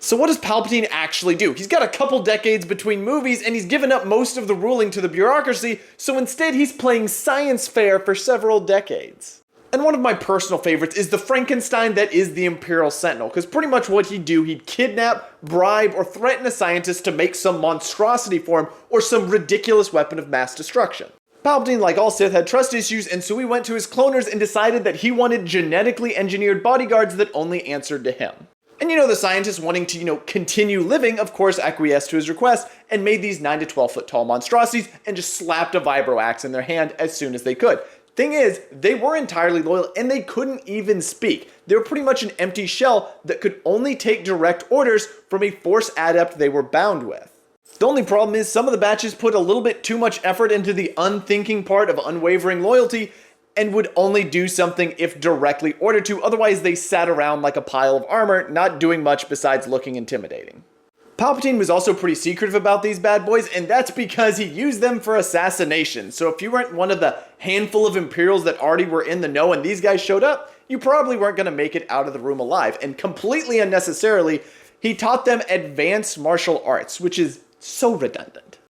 So what does Palpatine actually do? He's got a couple decades between movies and he's given up most of the ruling to the bureaucracy, so instead he's playing science fair for several decades. And one of my personal favorites is the Frankenstein that is the Imperial Sentinel, because pretty much what he'd do, he'd kidnap, bribe, or threaten a scientist to make some monstrosity for him, or some ridiculous weapon of mass destruction. Palpatine, like all Sith, had trust issues, and so he went to his cloners and decided that he wanted genetically engineered bodyguards that only answered to him. And the scientists wanting to, continue living, of course, acquiesced to his request and made these 9 to 12 foot tall monstrosities and just slapped a vibro axe in their hand as soon as they could. Thing is, they were entirely loyal and they couldn't even speak. They were pretty much an empty shell that could only take direct orders from a Force adept they were bound with. The only problem is some of the batches put a little bit too much effort into the unthinking part of unwavering loyalty and would only do something if directly ordered to, otherwise they sat around like a pile of armor, not doing much besides looking intimidating. Palpatine was also pretty secretive about these bad boys, and that's because he used them for assassination. So if you weren't one of the handful of Imperials that already were in the know and these guys showed up, you probably weren't going to make it out of the room alive. And completely unnecessarily, he taught them advanced martial arts, which is so redundant.